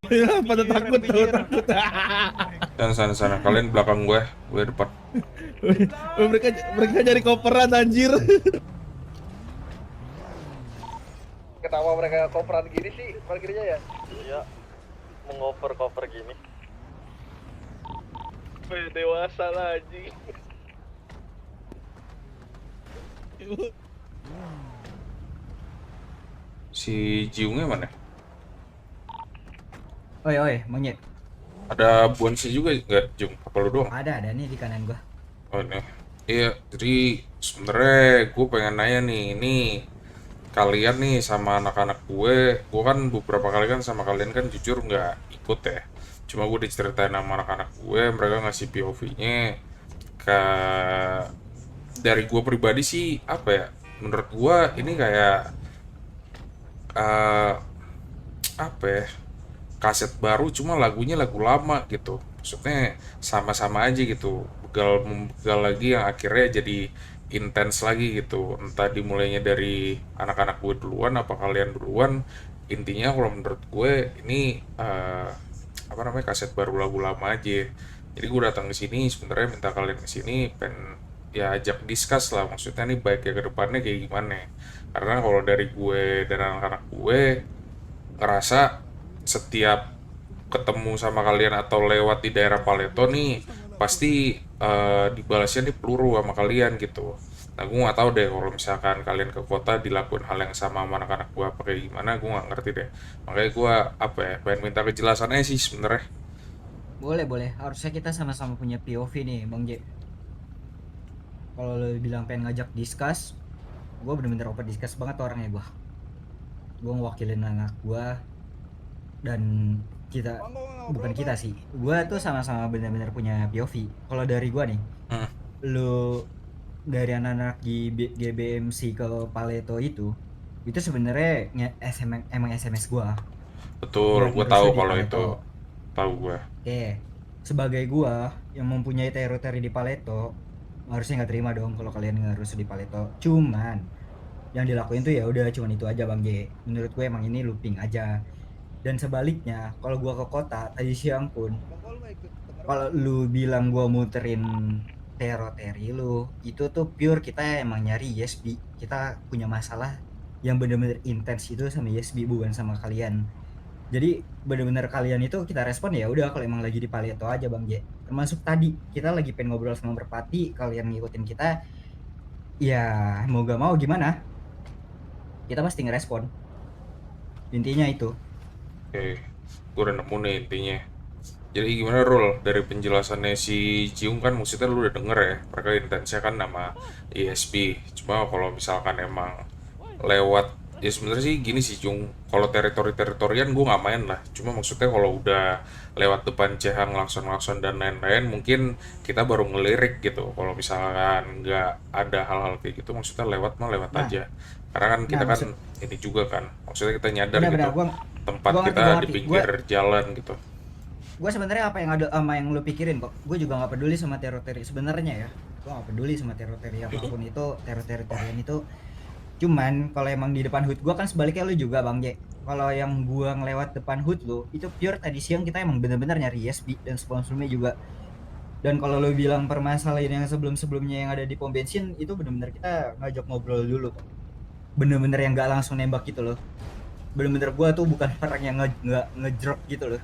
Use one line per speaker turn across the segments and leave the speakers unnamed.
Ya, pada takut tuh, takut.
Sana. Kalian belakang gue depan.
mereka mereka nyari koperan anjir.
Kenapa mereka koperan gini sih parkirnya ya? Iya, mengoper-koper gini. Dewasa lah anjing.
Si Jiungnya mana?
Oi, monyet.
Ada Bonsi juga nggak, Jung? Apa lu doang?
Ada nih di kanan gua.
Oh nih. Iya, jadi sebenarnya gue pengen nanya nih, ini kalian nih sama anak-anak gue kan beberapa kali kan sama kalian kan jujur nggak ikut ya. Cuma gue diceritain sama anak-anak gue, mereka ngasih POV-nya ke dari gue pribadi sih apa ya? Menurut gue ini kayak eh, apa ya? Kaset baru cuma lagunya lagu lama gitu, maksudnya sama-sama aja gitu, begal membegal lagi yang akhirnya jadi intens lagi gitu, entah dimulainya dari anak-anak gue duluan apa kalian duluan. Intinya kalau menurut gue ini apa namanya, kaset baru lagu lama aja. Jadi gue datang ke sini sebenarnya minta kalian ke sini pengen ya ajak discuss lah, maksudnya nih baiknya ke depannya kayak gimana, karena kalau dari gue dan anak-anak gue ngerasa setiap ketemu sama kalian atau lewat di daerah Paleto nih pasti dibalasnya nih peluru sama kalian gitu. Nah gue nggak tahu deh kalau misalkan kalian ke kota dilakuin hal yang sama anak-anak gue apa kayak gimana, gue nggak ngerti deh. Makanya gue apa ya, pengen minta kejelasannya sih sebenarnya.
Boleh. Harusnya kita sama-sama punya POV nih, Bang J. Kalau lo bilang pengen ngajak discuss, gue bener-bener open discuss banget tuh orangnya gua. Gue ngewakilin anak gua dan kita bukan kita sih. Gua tuh sama-sama bener-bener punya POV. Kalau dari gua nih,
Hmm,
lo dari anak-anak di GBMC ke Paleto itu sebenarnya emang SMS gua
betul,
buat
gue tahu
ngerusuh di
kalau itu,
Paleto.
tahu gue.
Oke, sebagai gua yang mempunyai teritori di Paleto, harusnya nggak terima dong kalau kalian ngerusuh di Paleto. Cuman yang dilakuin tuh ya udah cuman itu aja Bang J. Menurut gue emang ini looping aja. Dan sebaliknya, kalau gua ke kota tadi siang pun, kalau lu bilang gua muterin teritori lu, itu tuh pure kita emang nyari YSB. Kita punya masalah yang bener-bener intens itu sama YSB, bukan sama kalian. Jadi bener-bener kalian itu kita respon ya udah kalau emang lagi di Palieto aja Bang J. Termasuk tadi kita lagi pengen ngobrol sama Merpati, kalian ngikutin kita, ya mau gak mau gimana, kita pasti ngerespon. Intinya itu.
Oke, gue udah nemu nih intinya. Jadi gimana Rul, dari penjelasannya si Ciung kan maksudnya lu udah denger ya, mereka intensnya kan nama ESP. Cuma kalau misalkan emang lewat, ya sebenarnya sih gini sih Ciung, kalau teritorian gue nggak main lah. Cuma maksudnya kalau udah lewat depan Cehang, Lakson dan lain-lain, mungkin kita baru ngelirik gitu. Kalau misalkan nggak ada hal-hal kayak gitu, maksudnya lewat mah lewat
Nah,
aja. Karena kan
nah
kita kan
maksud
ini juga kan, maksudnya kita nyadar
benar-benar
gitu, tempat
gua
kita di
ngerti. Gua
pinggir jalan gitu.
gue sebenarnya apa yang ada sama yang lu pikirin kok, gue juga nggak peduli sama teritori sebenarnya ya. Gue nggak peduli sama teritori apapun itu, teritorian itu. Cuman kalau emang di depan hood gue kan sebaliknya lu juga Bang J. Kalau yang gua ngelewat depan hood lu itu pure tadi siang kita emang bener-bener nyari USB dan sebelum-sebelumnya juga. Dan kalau lu bilang permasalahan yang sebelum-sebelumnya yang ada di pom bensin itu bener-bener kita ngajak ngobrol dulu kok. Bener-bener yang nggak langsung nembak gitu loh. Bener-bener gua tuh bukan orang yang nggak ngejrok gitu loh.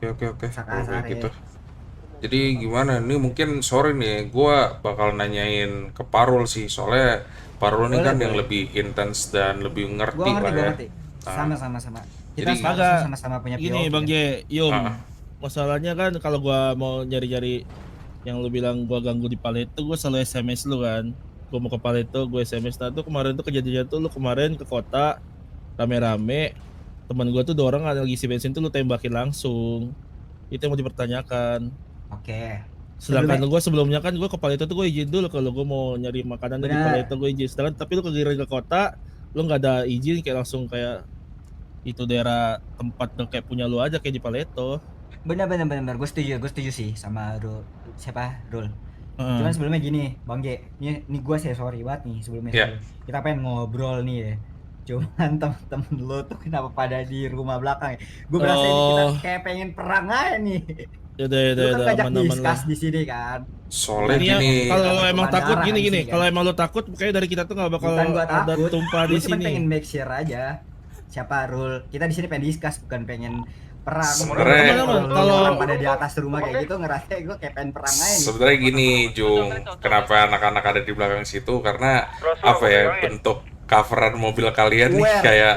Oke, kalau kayak
Kasar
gitu.
ya.
Jadi gimana? Ini mungkin sore nih, gua bakal nanyain ke Parul sih, soalnya Parul ini
Boleh
kan yang
boleh.
lebih intens dan lebih
Gua
ngerti
ngerti,
lah
gua
ya.
ngerti.
Nah,
Sama-sama. Kita
jadi
harusnya
Kagak
sama-sama punya
gini
POV
Bang
kan.
J,
ah,
Yum. Masalahnya kan kalau gua mau nyari-nyari yang lu bilang gua ganggu di Paleto, gua selalu SMS lu kan. Gua mau ke Paleto, gua SMS. Nah tuh kemarin tuh kejadian tuh lu kemarin ke kota rame-rame, teman gua tuh 2 orang ada lagi isi bensin tuh lu tembakin langsung. Itu yang mau dipertanyakan.
Oke.
Sedangkan
Sebelumnya
gue sebelumnya kan gue ke Paleto tuh gue izin dulu kalau gue mau nyari makanan di
benar
Paleto gue izin. Sedangkan tapi lu kegiring ke kota, lu nggak ada izin kayak langsung kayak itu daerah tempat yang kayak punya lu aja kayak di Paleto.
benar gue setuju sih sama siapa Rul. Cuman
Heeh.
sebelumnya gini Bang J, ini gue saya sorry banget nih sebelumnya
ya,
kita pengen ngobrol nih ya. Cuman temen-temen lo tuh kenapa pada di rumah belakang ya? Gue berasa ini kita
Oh,
kayak pengen perang aja nih. Lu kan
yaudah,
ngajak
aman-aman lah.
diskus di sini kan.
Soalnya
Ini ya,
gini,
kalau lo
Takut
emang
tumpahan
takut
darah
gini
di
gini,
sini kan.
kalau emang lo takut, kayaknya dari kita tuh nggak bakal
Bukan gua
ada
takut,
tumpah di
gue cuma
sini.
pengen make sure aja. Siapa Rul? Kita di sini pengen diskus, bukan pengen perang.
Sebenarnya-
Kalau
Aman-aman,
lu
kalau-
orang pada di atas rumah kayak gitu ngerasa gue kayak pengen perang aja nih.
sebenarnya gini Jung, kenapa anak-anak ada di belakang situ karena apa ya, bentuk coveran mobil kalian nih kayak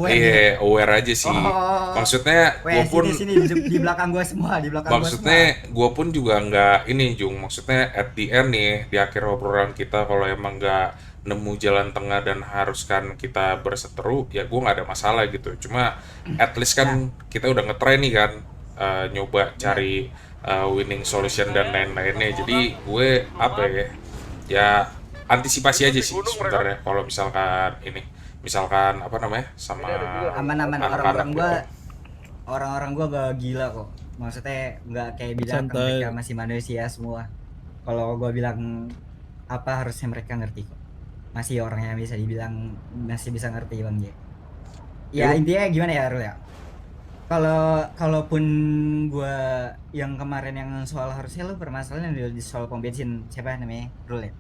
iya aware aja sih.
Oh.
Maksudnya gue pun
sini di belakang gue semua, di belakang gue semua.
maksudnya gue pun juga nggak ini Jung, maksudnya at the end nih di akhir obrolan kita kalau emang nggak nemu jalan tengah dan haruskan kita berseteru ya gue nggak ada masalah gitu, cuma at least kan kita udah ngetry nih kan, nyoba cari winning solution dan lain-lainnya, jadi gue apa ya antisipasi aja sih sebenarnya kalau misalkan apa namanya sama
Aman-aman,
anak-anak
orang-orang gua gak gila kok. Maksudnya nggak kayak bilang
Santai.
mereka masih manusia semua. Kalau gua bilang apa harusnya mereka ngerti kok. Masih orang yang bisa dibilang masih bisa ngerti Bang J. Ya intinya gimana ya Rul ya? Kalaupun gua yang kemarin yang soal harusnya lu permasalahan yang di soal pom bensin siapa namanya Rul ya?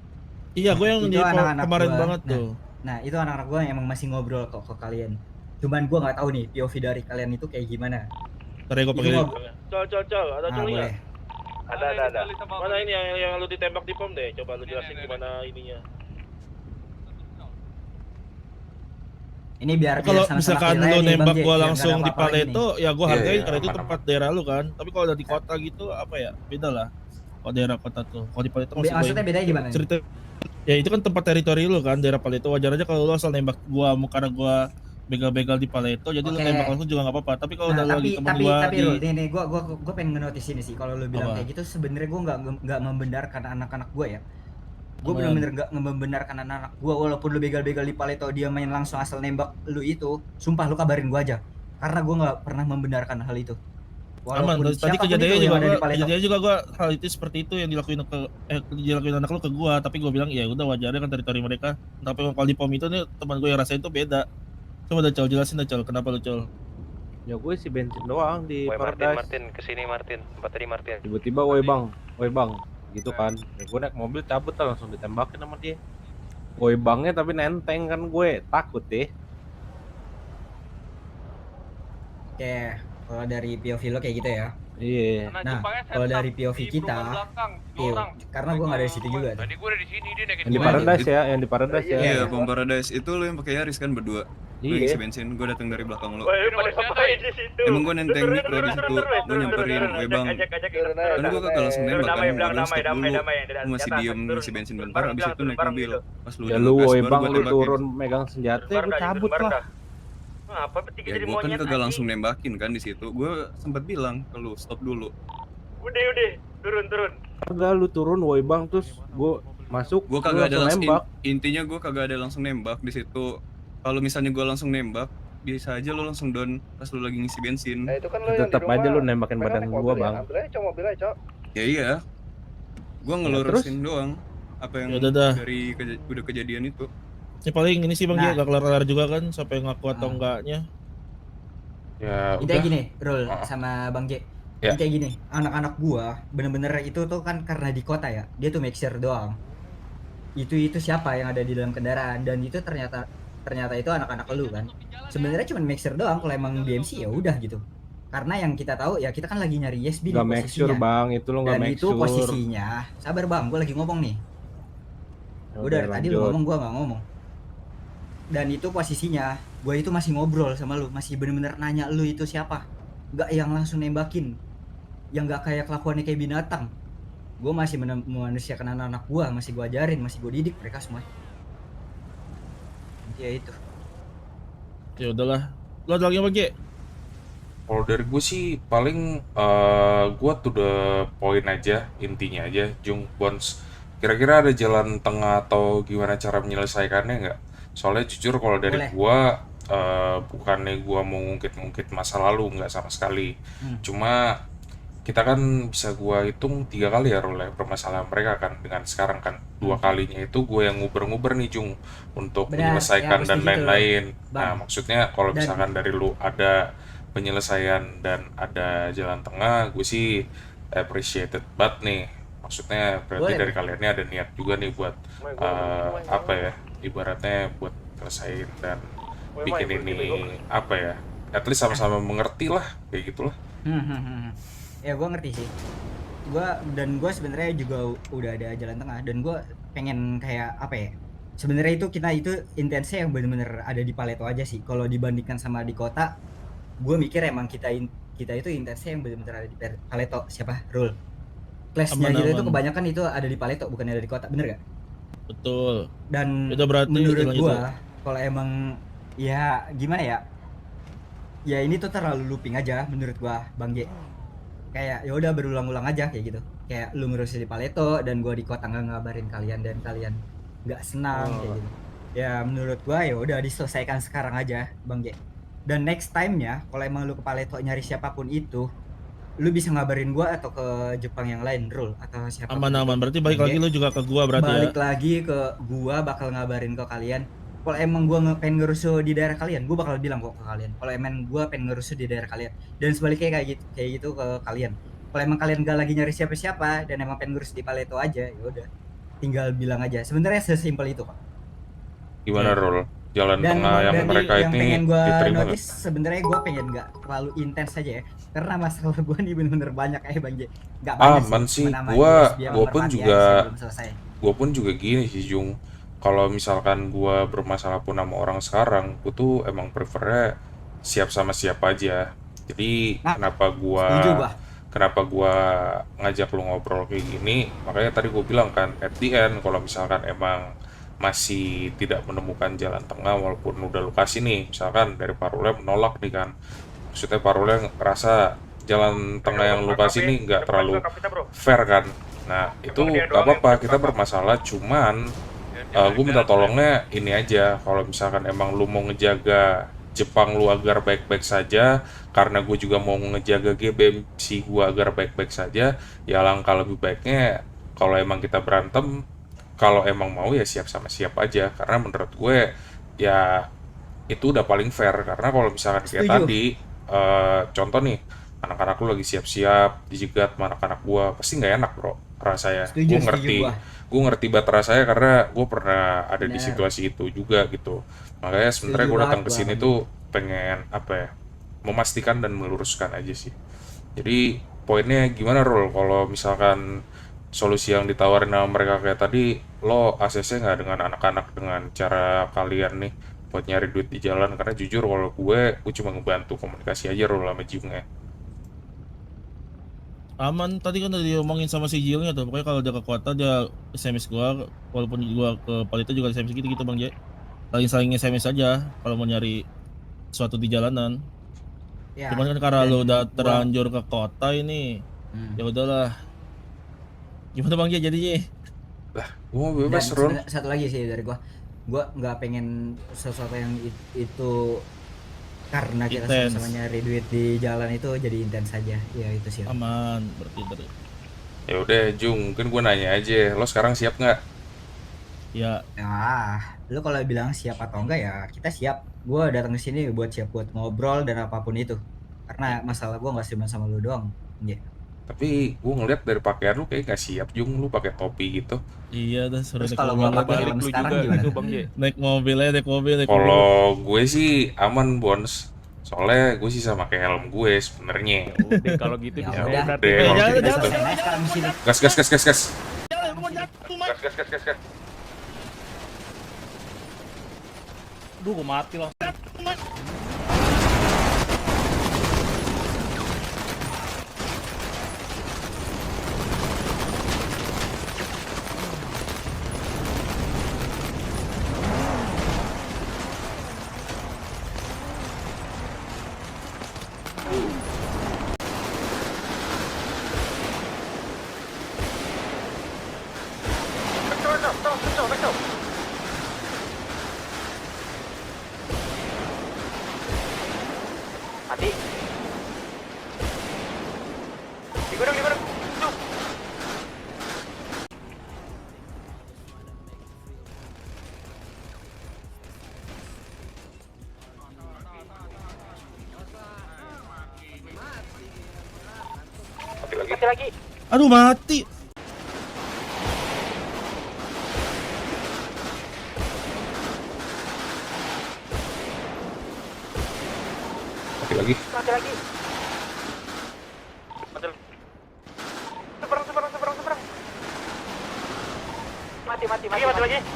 Iya, gue yang
Itu
di
anak-anak
kemarin
gua.
banget tuh.
Nah itu anak-anak gua yang emang masih ngobrol kok ke kalian. Cuman gua nggak tahu nih POV dari kalian itu kayak gimana.
Ntar ya gue
Itu
pakai.
ngobrol.
Col, ada
Ah,
coli
boleh.
nggak? Ada. Mana ini yang lu ditembak di pom deh? Coba lu jelasin gimana ininya.
Ini biar
Kalau
sama-sama
misalkan
clear aja
lu
nih, Bang
nembak
J,
gua
biar
langsung
nggak ada
di
apa-apa lagi
Paleto, ya gua
Iya,
hargain
iya,
karena itu
aman-aman.
tempat daerah lu kan. Tapi kalau udah di kota gitu apa ya? Beda lah. Kalau daerah kota tuh. Kalau di Paleto
nih. Maksudnya bedanya gimana? nih?
cerita ya itu kan tempat teritori lu kan, daerah Paleto. Wajar aja kalau lu asal nembak gua karena gua begal-begal di Paleto, jadi lu
Oke.
nembak langsung juga nggak apa-apa. Tapi kalau
Nah,
udah lagi temen
tapi
gua
tapi
di
Rul, nih gua pengen ngenotis ini sih kalau lu bilang
Apa?
kayak gitu sebenarnya gua nggak membenarkan anak-anak gua ya. Gua
Aman.
bener-bener nggak membenarkan anak-anak gua walaupun lu begal-begal di Paleto dia main langsung asal nembak lu itu, sumpah lu kabarin gua aja. Karena gua nggak pernah membenarkan hal itu.
aman. Tadi
siapapun
kejadiannya
itu yang
juga
ada di
gua,
Paleto.
kejadiannya juga gua hal itu seperti itu yang dilakuin anak lu ke gua, tapi gua bilang ya udah wajar kan teritori mereka. Tapi kalau di pom itu nih teman gua yang rasain itu beda. Coba dah Col, jelasin dah Col, kenapa lu Col?
Ya gue isi bensin doang di
Woi
Paradise.
Martin, kesini Martin, tempat tadi Martin.
Tiba-tiba woi bang, gitu kan. Ya, gue naik mobil cabut lah langsung ditembakin sama dia. Woi bangnya tapi nenteng kan gue takut deh.
Oke, kalau dari POV lo kayak gitu ya.
Iya.
Nah, kalau dari POV kita, karena gua nggak dari situ juga. Tuh.
Tadi gue udah di sini dia naikin
Yang di
Gimana
Paradise ya, yang di Paradise ya.
Iya, Bom Paradise itu lo yang pakai Yaris kan berdua. Lo
Iya.
isi bensin, gue datang dari belakang lo.
pada ngapain di situ?
Emang gue nenteng mikro di situ, gue nyamperin, woi bang. Kan gue kagak langsung nembak kan, gue bilang stop dulu. Lu masih diem ngisi bensin bentar, abis itu naik mobil. Pas lu
Ya
udah
lu
ngegas,
woi
baru
bang
gue
lu
tembakin.
turun megang senjata, gue cabut lah.
Apa bertiga
Ya
jadi
gue kan
monyet
kagak
anjing?
langsung nembakin kan di situ. Gue sempat bilang ke lu stop dulu.
Udah, turun.
Enggak lu turun woi bang terus gue masuk.
Gue
lu
kagak ada
langsung
langsung
nembak.
intinya gue kagak ada langsung nembak di situ. Kalau misalnya gue langsung nembak, biasa aja lu langsung down pas lu lagi ngisi bensin.
Nah, itu kan lo yang
Tetap
di
aja
rumah.
lu nembakin
Mereka
badan
naik
gua
mobil ya?
bang.
Ambil aja Cok, mobil aja Cok.
Ya iya. Gue ngelurusin doang apa yang
Ya udah dah.
dari udah kejadian itu.
Ini paling ini sih Bang
Nah.
dia gak kelar-kelar juga kan sampai ngaku atau
Ah.
enggaknya.
ya
Intinya
udah.
gini, Rul
Ah.
sama Bang J.
Ya.
Kayak gini, anak-anak gua bener-bener itu tuh kan karena di kota ya, dia tuh make sure doang. Itu siapa yang ada di dalam kendaraan dan itu ternyata itu anak-anak lu kan. Sebenarnya cuma make sure doang kalau emang DMC ya udah gitu. Karena yang kita tahu ya kita kan lagi nyari YSB
Gak
di
make sure
posisinya.
bang, itu lu gak
Dan
make
itu
sure.
posisinya, sabar Bang, gua lagi ngomong nih.
Ya
Gua dari
udah,
tadi lu
lanjut.
ngomong, gua nggak ngomong. Dan itu posisinya, gua itu masih ngobrol sama lu, masih bener-bener nanya lu itu siapa. Gak yang langsung nembakin, yang gak kayak kelakuannya kayak binatang. Gua masih memanusiakan anak-anak gua, masih gua ajarin, masih gua didik mereka semua. Ya itu.
Ya udahlah. Lo ada lagi apa G?
Kalau dari gue sih paling gue tuh the point aja, intinya aja, Jung Bons. Kira-kira ada jalan tengah atau gimana cara menyelesaikannya nggak? Soalnya jujur kalau dari
Boleh.
gue bukannya gue mau ngungkit-ngungkit masa lalu, nggak sama sekali. Cuma kita kan bisa gua hitung 3 kali ya Rul ya permasalahan mereka kan dengan sekarang kan 2 kalinya itu gue yang nguber-nguber nih Jung untuk
Benar, ya
menyelesaikan
aku
dan
setuju tuh,
lain-lain. Nah
Bang.
maksudnya kalau
Dan
misalkan dari lu ada penyelesaian dan ada jalan tengah, gue sih appreciated banget nih. Maksudnya berarti
boleh,
dari
Bang.
kalian ini ada niat juga nih buat apa ya, ibaratnya buat nyelesain dan bikin ini apa ya, at least sama-sama mengerti lah kayak gitulah.
Ya gue ngerti sih. Gue sebenarnya juga udah ada jalan tengah, dan gue pengen kayak apa ya? Sebenarnya itu kita itu intensnya yang bener-bener ada di Paleto aja sih. Kalau dibandingkan sama di kota, gue mikir emang kita itu intensnya yang bener-bener ada di Paleto. Siapa? Rule. Clash-nya kita itu
Aman-aman.
kebanyakan itu ada di Paleto, bukan ada di kota, bener gak?
Betul.
Dan
Itu berarti
menurut
lanjut,
gue,
Bro.
kalau emang ya gimana ya? Ya ini tuh terlalu looping aja menurut gue, Bang J. Kayak ya udah berulang-ulang aja kayak gitu, kayak lu ngurusin di Paleto dan gua di kota nggak ngabarin kalian dan kalian nggak senang kayak gitu. Ya menurut gua ya udah diselesaikan sekarang aja, Bang J. Dan next time-nya kalau emang lu ke Paleto nyari siapapun itu, lu bisa ngabarin gua atau ke Jepang yang lain, Rul, atau siapapun
Aman-aman.
itu,
Berarti
Bang
balik lagi
J.
lu juga ke gua berarti ya.
Balik lagi ke gua, bakal ngabarin ke kalian. Kalau emang gua pengen ngerusuh di daerah kalian, gua bakal bilang kok ke kalian. Kalau emang gua pengen ngerusuh di daerah kalian, dan sebaliknya kayak gitu ke kalian. Kalau emang kalian gak lagi nyari siapa-siapa dan emang pengen ngurus di Paleto aja, ya udah tinggal bilang aja. Sebenarnya sesimpel itu kok.
Gimana Rul? Jalan
Dan
tengah yang mereka
yang
ini
pengen gua
diterima nggak?
notice, sebenarnya gua pengen nggak terlalu intens aja ya, karena masalah gua nih bener-bener banyak Bang J. Nggak banyak
Aman
sih,
sih,
cuma nama
gua
USB sama
gua pun
merpati
juga
aja sih, belum selesai.
gue pun juga gini sih Jung, kalau misalkan gue bermasalah pun sama orang sekarang gue tuh emang prefernya siap sama siap aja. Jadi
Nah,
kenapa
setuju gua.
gua ngajak lu ngobrol kayak gini, makanya tadi gue bilang kan at the end kalau misalkan emang masih tidak menemukan jalan tengah walaupun udah lu kasih nih, misalkan dari Parulnya menolak nih kan, maksudnya Parulnya ngerasa jalan tengah yang lu kasih nih nggak terlalu fair kan. Nah itu gak apa-apa, kita bermasalah, cuman gue minta tolongnya ini aja, kalau misalkan emang lu mau ngejaga Jepang lu agar baik-baik saja, karena gue juga mau ngejaga GBMC gue agar baik-baik saja, ya langkah lebih baiknya kalau emang kita berantem, kalau emang mau ya siap sama siap aja, karena menurut gue ya itu udah paling fair. Karena kalau misalkan kayak
Setuju.
tadi contoh nih, anak-anak lu lagi siap-siap dijegat sama anak-anak gua, pasti nggak enak bro rasanya.
Setuju gua.
Gue ngerti banget rasanya karena gue pernah ada di
Bener.
situasi itu juga gitu. Makanya sebenarnya
Setuju
gue datang
banget
ke sini
gua.
tuh pengen apa ya, memastikan dan meluruskan aja sih. Jadi poinnya gimana Rul, kalau misalkan solusi yang ditawarin sama mereka kayak tadi, lo ACC nggak dengan anak-anak dengan cara kalian nih buat nyari duit di jalan? Karena jujur kalau gue cuma ngebantu komunikasi aja Rul sama Jungnya.
Aman, tadi kan udah diomongin sama si Jilnya tuh. Pokoknya kalau dia ke kota dia SMS gua, walaupun gua ke Palito juga SMS gitu Bang J. Saling SMS aja kalau mau nyari sesuatu di jalanan.
Ya,
Cuman kan karena
dan
lu udah
gua-
terlanjur ke kota ini, ya udahlah. Gimana Bang J jadinya?
Gue mau
Dan
bebas Rul.
sebenarnya satu lagi sih dari gua nggak pengen sesuatu yang itu, karena kita
Intens.
sama-sama nyari duit di jalan itu jadi intens saja. Ya itu sih.
Aman, berarti dari
Ya udah Jung, mungkin gue nanya aja, lo sekarang siap nggak?
ya
Lu kalau bilang siap atau enggak ya kita siap. Gua datang ke sini buat siap buat ngobrol dan apapun itu. Karena masalah gua nggak cuma sama lu doang. Iya.
Tapi gue ngeliat dari pakaian lu kayak gak siap Jung, lu pakai topi gitu.
iya dah suruh
Terus
naik
kalau
mobil
gua pakai
lagi.
helm
Lu
sekarang
juga
gimana?
gitu Bang J.
Naik mobil.
Kalau gue sih aman Bons, soalnya gue sih sama kayak helm gue sebenarnya.
Udah kalau gitu
Ya
bisa
udah.
berarti.
Udah,
jangan,
gitu.
jangan.
Nah, sekarang di sini.
Gas gas gas gas gas.
Duh, gua mati loh.
Mati. lagi.
Aduh mati.
Mati lagi.
Mati lagi. Seberang. Mati lagi.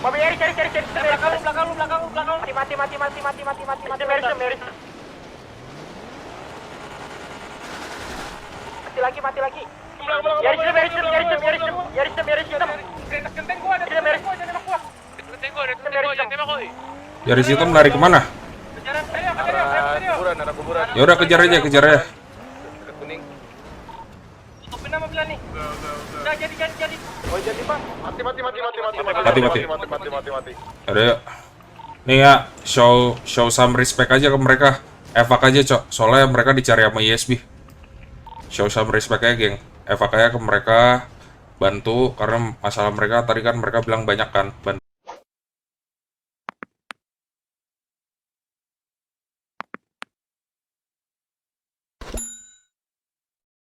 Mobil cari. Belakang lu. Mati. Mati lagi. Yaris. Genteng gua ada. Yaris.
Yaris itu lari kemana?
Kuburan.
Ya udah kejar aja.
Kuning. Tutupin mobilnya nih. Udah jadi. Oh jadi Bang. Mati.
Ada yuk. Nih ya, show some respect aja ke mereka. Evak aja, Cok. Soalnya mereka dicari sama ISB. Show some respect aja, geng. Evak aja ke mereka, bantu karena masalah mereka tadi kan mereka bilang banyak kan. Bantu